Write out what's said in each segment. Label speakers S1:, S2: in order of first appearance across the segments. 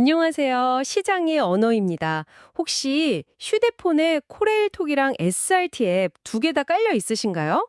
S1: 안녕하세요. 시장의 언어입니다. 혹시 휴대폰에 코레일톡이랑 SRT 앱 두 개 다 깔려 있으신가요?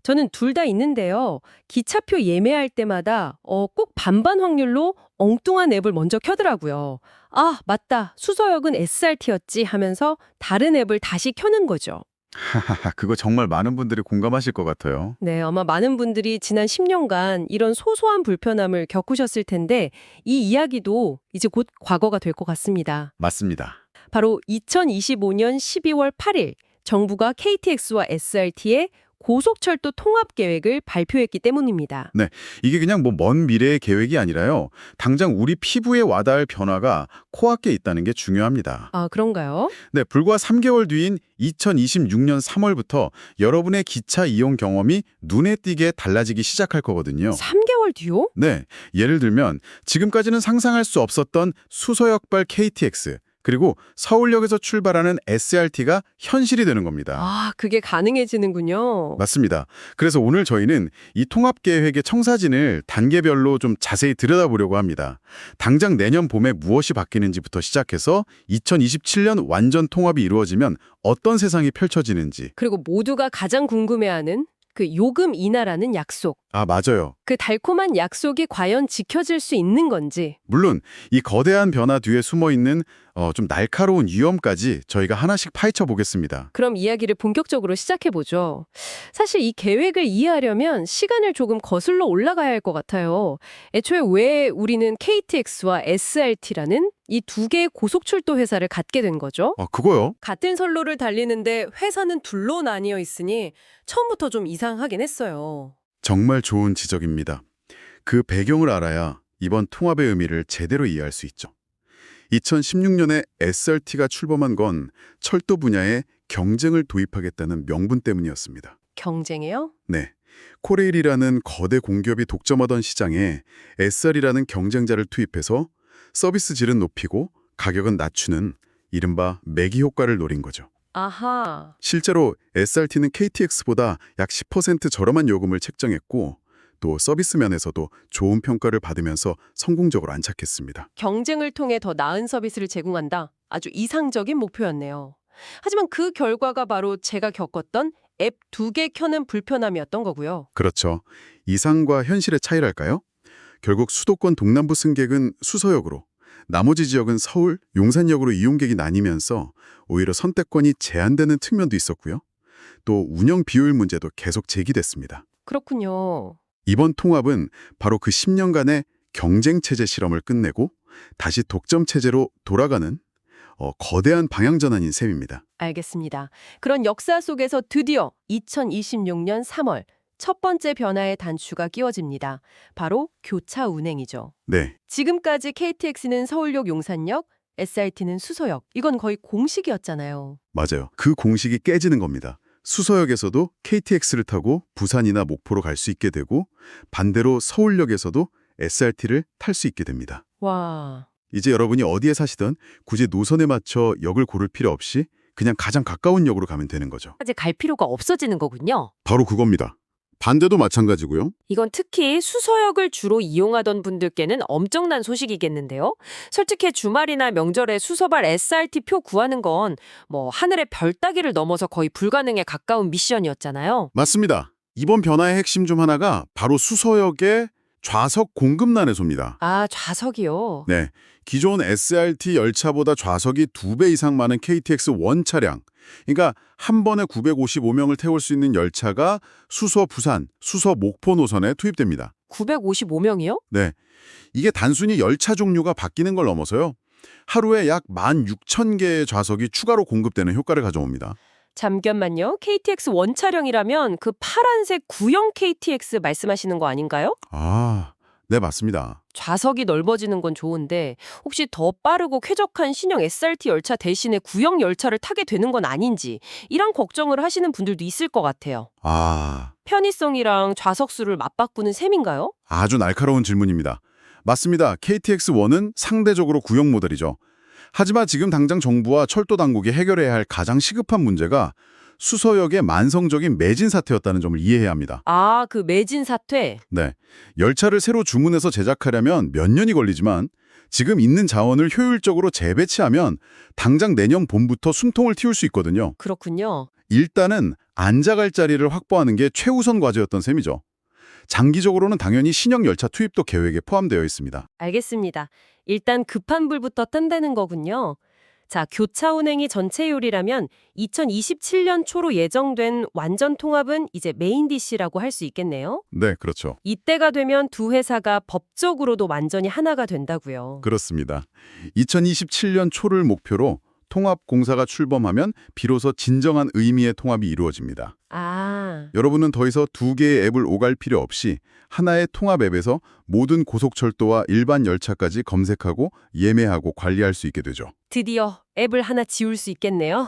S1: 저는 둘 다 있는데요. 기차표 예매할 때마다 꼭 반반 확률로 엉뚱한 앱을 먼저 켜더라고요. 아, 맞다. 수서역은 SRT였지 하면서 다른 앱을 다시 켜는 거죠.
S2: 하하하, 그거 정말 많은 분들이 공감하실 것 같아요.
S1: 네, 아마 많은 분들이 지난 10년간 이런 소소한 불편함을 겪으셨을 텐데 이 이야기도 이제 곧 과거가 될 것 같습니다.
S2: 맞습니다.
S1: 바로 2025년 12월 8일 정부가 KTX와 SRT의 고속철도 통합 계획을 발표했기 때문입니다.
S2: 네, 이게 그냥 뭐 먼 미래의 계획이 아니라요. 당장 우리 피부에 와닿을 변화가 코앞에 있다는 게 중요합니다.
S1: 아, 그런가요?
S2: 네, 불과 3개월 뒤인 2026년 3월부터 여러분의 기차 이용 경험이 눈에 띄게 달라지기 시작할 거거든요.
S1: 3개월 뒤요?
S2: 네, 예를 들면 지금까지는 상상할 수 없었던 수서역발 KTX, 그리고 서울역에서 출발하는 SRT가 현실이 되는 겁니다.
S1: 아, 그게 가능해지는군요.
S2: 맞습니다. 그래서 오늘 저희는 이 통합계획의 청사진을 단계별로 좀 자세히 들여다보려고 합니다. 당장 내년 봄에 무엇이 바뀌는지부터 시작해서 2027년 완전 통합이 이루어지면 어떤 세상이 펼쳐지는지.
S1: 그리고 모두가 가장 궁금해하는 그 요금 인하라는 약속.
S2: 아, 맞아요.
S1: 그 달콤한 약속이 과연 지켜질 수 있는 건지.
S2: 물론 이 거대한 변화 뒤에 숨어있는 좀 날카로운 위험까지 저희가 하나씩 파헤쳐 보겠습니다.
S1: 그럼 이야기를 본격적으로 시작해보죠. 사실 이 계획을 이해하려면 시간을 조금 거슬러 올라가야 할 것 같아요. 애초에 왜 우리는 KTX와 SRT라는 이 두 개의 고속철도 회사를 갖게 된 거죠?
S2: 그거요?
S1: 같은 선로를 달리는데 회사는 둘로 나뉘어 있으니 처음부터 좀 이상하긴 했어요.
S2: 정말 좋은 지적입니다. 그 배경을 알아야 이번 통합의 의미를 제대로 이해할 수 있죠. 2016년에 SRT가 출범한 건 철도 분야에 경쟁을 도입하겠다는 명분 때문이었습니다.
S1: 경쟁이요?
S2: 네. 코레일이라는 거대 공기업이 독점하던 시장에 SR이라는 경쟁자를 투입해서 서비스 질은 높이고 가격은 낮추는 이른바 매기 효과를 노린 거죠.
S1: 아하.
S2: 실제로 SRT는 KTX보다 약 10% 저렴한 요금을 책정했고 또 서비스 면에서도 좋은 평가를 받으면서 성공적으로 안착했습니다.
S1: 경쟁을 통해 더 나은 서비스를 제공한다. 아주 이상적인 목표였네요. 하지만 그 결과가 바로 제가 겪었던 앱 두 개 켜는 불편함이었던 거고요.
S2: 그렇죠. 이상과 현실의 차이랄까요? 결국 수도권 동남부 승객은 수서역으로, 나머지 지역은 서울, 용산역으로 이용객이 나뉘면서 오히려 선택권이 제한되는 측면도 있었고요. 또 운영 비효율 문제도 계속 제기됐습니다.
S1: 그렇군요.
S2: 이번 통합은 바로 그 10년간의 경쟁체제 실험을 끝내고 다시 독점체제로 돌아가는 거대한 방향전환인 셈입니다.
S1: 알겠습니다. 그런 역사 속에서 드디어 2026년 3월 첫 번째 변화의 단추가 끼워집니다. 바로 교차 운행이죠.
S2: 네,
S1: 지금까지 KTX는 서울역 용산역, SRT는 수서역. 이건 거의 공식이었잖아요.
S2: 맞아요. 그 공식이 깨지는 겁니다. 수서역에서도 KTX를 타고 부산이나 목포로 갈 수 있게 되고 반대로 서울역에서도 SRT를 탈 수 있게 됩니다.
S1: 와,
S2: 이제 여러분이 어디에 사시든 굳이 노선에 맞춰 역을 고를 필요 없이 그냥 가장 가까운 역으로 가면 되는 거죠.
S3: 까지 갈 필요가 없어지는 거군요.
S2: 바로 그겁니다. 반대도 마찬가지고요.
S3: 이건 특히 수서역을 주로 이용하던 분들께는 엄청난 소식이겠는데요. 솔직히 주말이나 명절에 수서발 SRT 표 구하는 건 뭐 하늘의 별 따기를 넘어서 거의 불가능에 가까운 미션이었잖아요.
S2: 맞습니다. 이번 변화의 핵심 중 하나가 바로 수서역의 좌석 공급난에서입니다.
S1: 아, 좌석이요.
S2: 네, 기존 SRT 열차보다 좌석이 2배 이상 많은 KTX 원 차량, 그러니까 한 번에 955명을 태울 수 있는 열차가 수서 부산, 수서 목포 노선에 투입됩니다.
S1: 955명이요?
S2: 네, 이게 단순히 열차 종류가 바뀌는 걸 넘어서요. 하루에 약 16,000개의 좌석이 추가로 공급되는 효과를 가져옵니다.
S1: 잠깐만요. KTX 원차량이라면 그 파란색 구형 KTX 말씀하시는 거 아닌가요?
S2: 아, 네, 맞습니다.
S1: 좌석이 넓어지는 건 좋은데 혹시 더 빠르고 쾌적한 신형 SRT 열차 대신에 구형 열차를 타게 되는 건 아닌지 이런 걱정을 하시는 분들도 있을 것 같아요.
S2: 아,
S1: 편의성이랑 좌석 수를 맞바꾸는 셈인가요?
S2: 아주 날카로운 질문입니다. 맞습니다. KTX1은 상대적으로 구형 모델이죠. 하지만 지금 당장 정부와 철도 당국이 해결해야 할 가장 시급한 문제가 수서역의 만성적인 매진 사태였다는 점을 이해해야 합니다.
S1: 아, 그 매진 사퇴.
S2: 네, 열차를 새로 주문해서 제작하려면 몇 년이 걸리지만 지금 있는 자원을 효율적으로 재배치하면 당장 내년 봄부터 숨통을 틔울 수 있거든요.
S1: 그렇군요.
S2: 일단은 앉아갈 자리를 확보하는 게 최우선 과제였던 셈이죠. 장기적으로는 당연히 신형 열차 투입도 계획에 포함되어 있습니다.
S1: 알겠습니다. 일단 급한 불부터 뜬다는 거군요. 자, 교차 운행이 전체율이라면 2027년 초로 예정된 완전 통합은 이제 메인 DC라고 할 수 있겠네요.
S2: 네, 그렇죠.
S1: 이때가 되면 두 회사가 법적으로도 완전히 하나가 된다고요.
S2: 그렇습니다. 2027년 초를 목표로 통합공사가 출범하면 비로소 진정한 의미의 통합이 이루어집니다.
S1: 아,
S2: 여러분은 더 이상 두 개의 앱을 오갈 필요 없이 하나의 통합 앱에서 모든 고속철도와 일반 열차까지 검색하고 예매하고 관리할 수 있게 되죠.
S1: 드디어 앱을 하나 지울 수 있겠네요.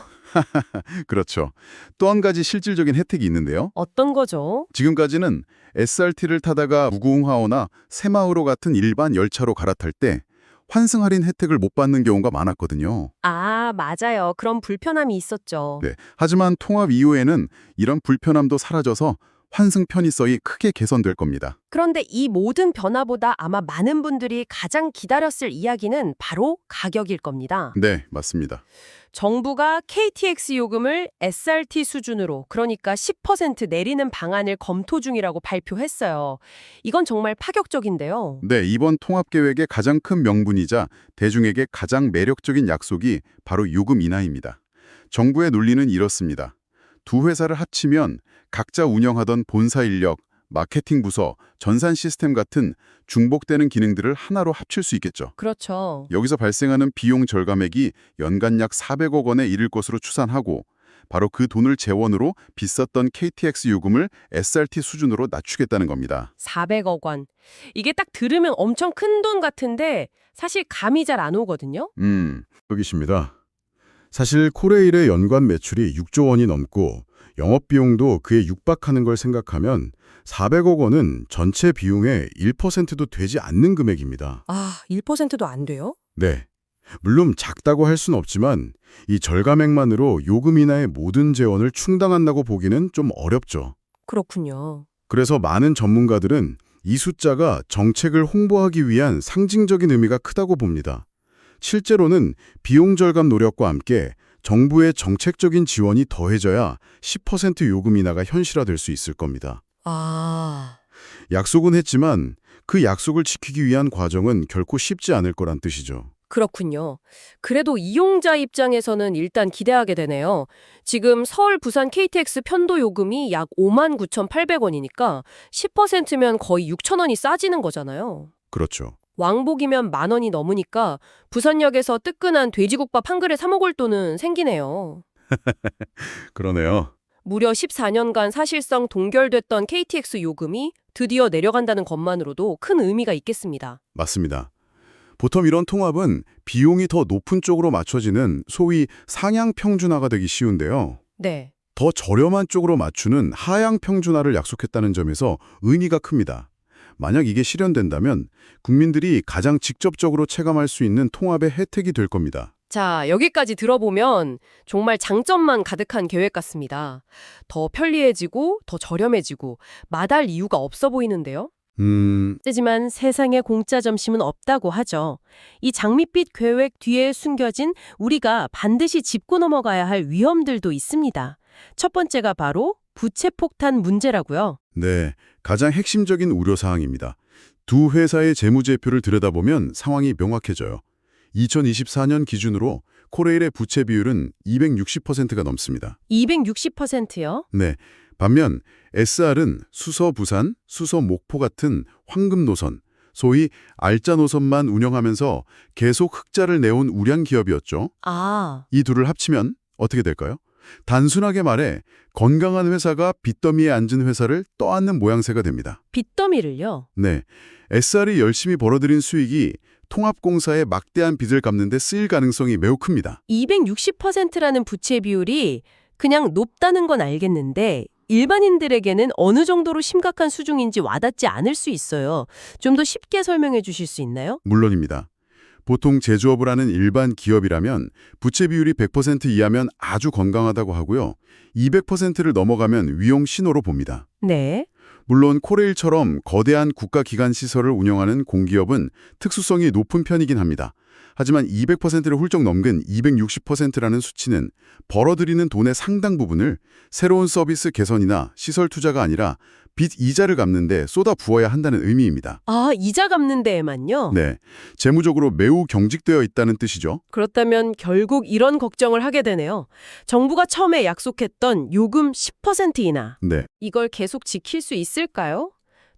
S2: 그렇죠. 또 한 가지 실질적인 혜택이 있는데요.
S1: 어떤 거죠?
S2: 지금까지는 SRT를 타다가 무궁화호나 새마을호 같은 일반 열차로 갈아탈 때 환승 할인 혜택을 못 받는 경우가 많았거든요.
S1: 아, 맞아요. 그런 불편함이 있었죠.
S2: 네. 하지만 통합 이후에는 이런 불편함도 사라져서 환승 편의성이 크게 개선될 겁니다.
S1: 그런데 이 모든 변화보다 아마 많은 분들이 가장 기다렸을 이야기는 바로 가격일 겁니다.
S2: 네, 맞습니다.
S1: 정부가 KTX 요금을 SRT 수준으로, 그러니까 10% 내리는 방안을 검토 중이라고 발표했어요. 이건 정말 파격적인데요.
S2: 네, 이번 통합 계획의 가장 큰 명분이자 대중에게 가장 매력적인 약속이 바로 요금 인하입니다. 정부의 논리는 이렇습니다. 두 회사를 합치면 각자 운영하던 본사 인력, 마케팅 부서, 전산 시스템 같은 중복되는 기능들을 하나로 합칠 수 있겠죠.
S1: 그렇죠.
S2: 여기서 발생하는 비용 절감액이 연간 약 400억 원에 이를 것으로 추산하고 바로 그 돈을 재원으로 비쌌던 KTX 요금을 SRT 수준으로 낮추겠다는 겁니다.
S1: 400억 원. 이게 딱 들으면 엄청 큰 돈 같은데 사실 감이 잘 안 오거든요.
S4: 여기십니다. 사실 코레일의 연간 매출이 6조 원이 넘고 영업비용도 그에 육박하는 걸 생각하면 400억 원은 전체 비용의 1%도 되지 않는 금액입니다.
S1: 아, 1%도 안 돼요?
S4: 네. 물론 작다고 할 순 없지만 이 절감액만으로 요금 인하의 모든 재원을 충당한다고 보기는 좀 어렵죠.
S1: 그렇군요.
S4: 그래서 많은 전문가들은 이 숫자가 정책을 홍보하기 위한 상징적인 의미가 크다고 봅니다. 실제로는 비용 절감 노력과 함께 정부의 정책적인 지원이 더해져야 10% 요금 인하가 현실화될 수 있을 겁니다.
S1: 아,
S4: 약속은 했지만 그 약속을 지키기 위한 과정은 결코 쉽지 않을 거란 뜻이죠.
S1: 그렇군요. 그래도 이용자 입장에서는 일단 기대하게 되네요. 지금 서울, 부산 KTX 편도 요금이 약 59,800원이니까 10%면 거의 6,000원이 싸지는 거잖아요.
S4: 그렇죠.
S1: 왕복이면 10,000원이 넘으니까 부산역에서 뜨끈한 돼지국밥 한 그릇 사 먹을 돈은 생기네요.
S4: 그러네요.
S1: 무려 14년간 사실상 동결됐던 KTX 요금이 드디어 내려간다는 것만으로도 큰 의미가 있겠습니다.
S4: 맞습니다. 보통 이런 통합은 비용이 더 높은 쪽으로 맞춰지는 소위 상향 평준화가 되기 쉬운데요.
S1: 네.
S4: 더 저렴한 쪽으로 맞추는 하향 평준화를 약속했다는 점에서 의미가 큽니다. 만약 이게 실현된다면 국민들이 가장 직접적으로 체감할 수 있는 통합의 혜택이 될 겁니다.
S1: 자, 여기까지 들어보면 정말 장점만 가득한 계획 같습니다. 더 편리해지고 더 저렴해지고 마다할 이유가 없어 보이는데요. 하지만 세상에 공짜 점심은 없다고 하죠. 이 장밋빛 계획 뒤에 숨겨진 우리가 반드시 짚고 넘어가야 할 위험들도 있습니다. 첫 번째가 바로 부채 폭탄 문제라고요.
S4: 네, 가장 핵심적인 우려사항입니다. 두 회사의 재무제표를 들여다보면 상황이 명확해져요. 2024년 기준으로 코레일의 부채 비율은 260%가 넘습니다.
S1: 260%요?
S4: 네, 반면 SR은 수서 부산, 수서 목포 같은 황금 노선, 소위 알짜 노선만 운영하면서 계속 흑자를 내온 우량 기업이었죠.
S1: 아,
S4: 이 둘을 합치면 어떻게 될까요? 단순하게 말해 건강한 회사가 빚더미에 앉은 회사를 떠안는 모양새가 됩니다.
S1: 빚더미를요?
S4: 네, SR이 열심히 벌어들인 수익이 통합공사의 막대한 빚을 갚는 데 쓰일 가능성이 매우 큽니다.
S1: 260%라는 부채 비율이 그냥 높다는 건 알겠는데 일반인들에게는 어느 정도로 심각한 수준인지 와닿지 않을 수 있어요. 좀 더 쉽게 설명해 주실 수 있나요?
S4: 물론입니다. 보통 제조업을 하는 일반 기업이라면 부채 비율이 100% 이하면 아주 건강하다고 하고요. 200%를 넘어가면 위험 신호로 봅니다.
S1: 네.
S2: 물론 코레일처럼 거대한 국가기관 시설을 운영하는 공기업은 특수성이 높은 편이긴 합니다. 하지만 200%를 훌쩍 넘긴 260%라는 수치는 벌어들이는 돈의 상당 부분을 새로운 서비스 개선이나 시설 투자가 아니라 빚 이자를 갚는 데 쏟아 부어야 한다는 의미입니다.
S1: 아, 이자 갚는 데에만요?
S2: 네, 재무적으로 매우 경직되어 있다는 뜻이죠.
S1: 그렇다면 결국 이런 걱정을 하게 되네요. 정부가 처음에 약속했던 요금 10% 인하.
S2: 네,
S1: 이걸 계속 지킬 수 있을까요?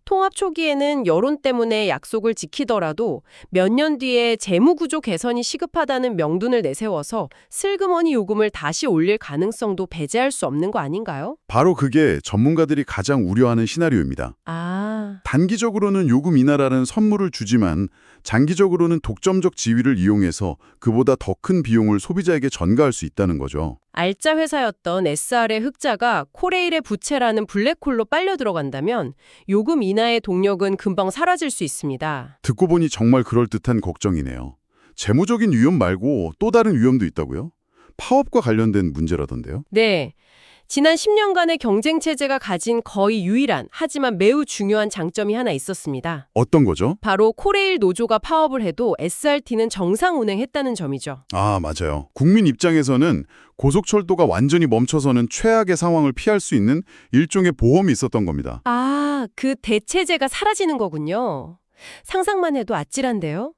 S1: 통합 초기에는 여론 때문에 약속을 지키더라도 몇 년 뒤에 재무구조 개선이 시급하다는 명분을 내세워서 슬그머니 요금을 다시 올릴 가능성도 배제할 수 없는 거 아닌가요?
S2: 바로 그게 전문가들이 가장 우려하는 시나리오입니다.
S1: 아,
S2: 단기적으로는 요금 인하라는 선물을 주지만 장기적으로는 독점적 지위를 이용해서 그보다 더 큰 비용을 소비자에게 전가할 수 있다는 거죠.
S1: 알짜 회사였던 SR의 흑자가 코레일의 부채라는 블랙홀로 빨려 들어간다면 요금 인하의 동력은 금방 사라질 수 있습니다.
S2: 듣고 보니 정말 그럴듯한 걱정이네요. 재무적인 위험 말고 또 다른 위험도 있다고요? 파업과 관련된 문제라던데요?
S1: 네. 지난 10년간의 경쟁 체제가 가진 거의 유일한 하지만 매우 중요한 장점이 하나 있었습니다.
S2: 어떤 거죠?
S1: 바로 코레일 노조가 파업을 해도 SRT는 정상 운행했다는 점이죠.
S2: 아, 맞아요. 국민 입장에서는 고속철도가 완전히 멈춰서는 최악의 상황을 피할 수 있는 일종의 보험이 있었던 겁니다.
S1: 아, 그 대체제가 사라지는 거군요. 상상만 해도 아찔한데요.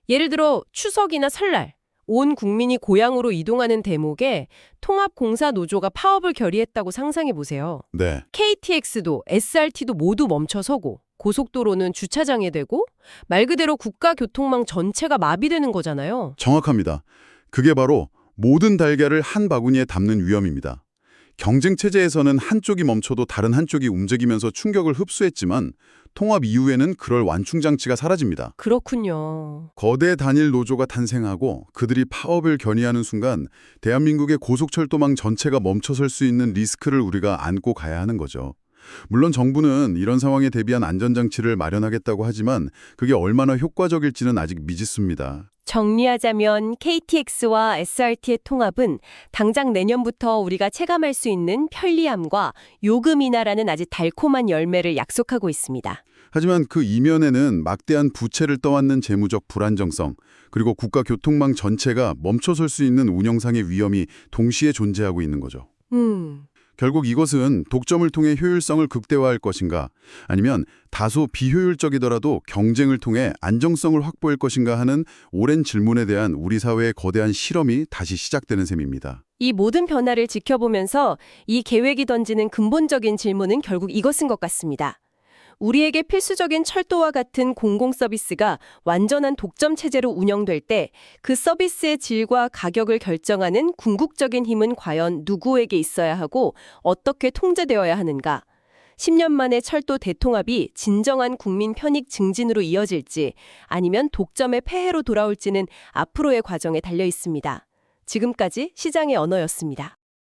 S1: 예를 들어 추석이나 설날, 온 국민이 고향으로 이동하는 대목에 통합공사 노조가 파업을 결의했다고 상상해 보세요.
S2: 네,
S1: KTX도 SRT도 모두 멈춰서고 고속도로는 주차장에 되고 말 그대로 국가교통망 전체가 마비되는 거잖아요.
S2: 정확합니다. 그게 바로 모든 달걀을 한 바구니에 담는 위험입니다. 경쟁 체제에서는 한쪽이 멈춰도 다른 한쪽이 움직이면서 충격을 흡수했지만 통합 이후에는 그럴 완충 장치가 사라집니다.
S1: 그렇군요.
S2: 거대 단일 노조가 탄생하고 그들이 파업을 결의하는 순간 대한민국의 고속철도망 전체가 멈춰설 수 있는 리스크를 우리가 안고 가야 하는 거죠. 물론 정부는 이런 상황에 대비한 안전장치를 마련하겠다고 하지만 그게 얼마나 효과적일지는 아직 미지수입니다.
S1: 정리하자면 KTX와 SRT의 통합은 당장 내년부터 우리가 체감할 수 있는 편리함과 요금 인하라는 아주 달콤한 열매를 약속하고 있습니다.
S2: 하지만 그 이면에는 막대한 부채를 떠안는 재무적 불안정성, 그리고 국가 교통망 전체가 멈춰설 수 있는 운영상의 위험이 동시에 존재하고 있는 거죠. 결국 이것은 독점을 통해 효율성을 극대화할 것인가, 아니면 다소 비효율적이더라도 경쟁을 통해 안정성을 확보할 것인가 하는 오랜 질문에 대한 우리 사회의 거대한 실험이 다시 시작되는 셈입니다.
S1: 이 모든 변화를 지켜보면서 이 계획이 던지는 근본적인 질문은 결국 이것인 것 같습니다. 우리에게 필수적인 철도와 같은 공공 서비스가 완전한 독점 체제로 운영될 때 그 서비스의 질과 가격을 결정하는 궁극적인 힘은 과연 누구에게 있어야 하고 어떻게 통제되어야 하는가? 10년 만에 철도 대통합이 진정한 국민 편익 증진으로 이어질지 아니면 독점의 폐해로 돌아올지는 앞으로의 과정에 달려 있습니다. 지금까지 시장의 언어였습니다.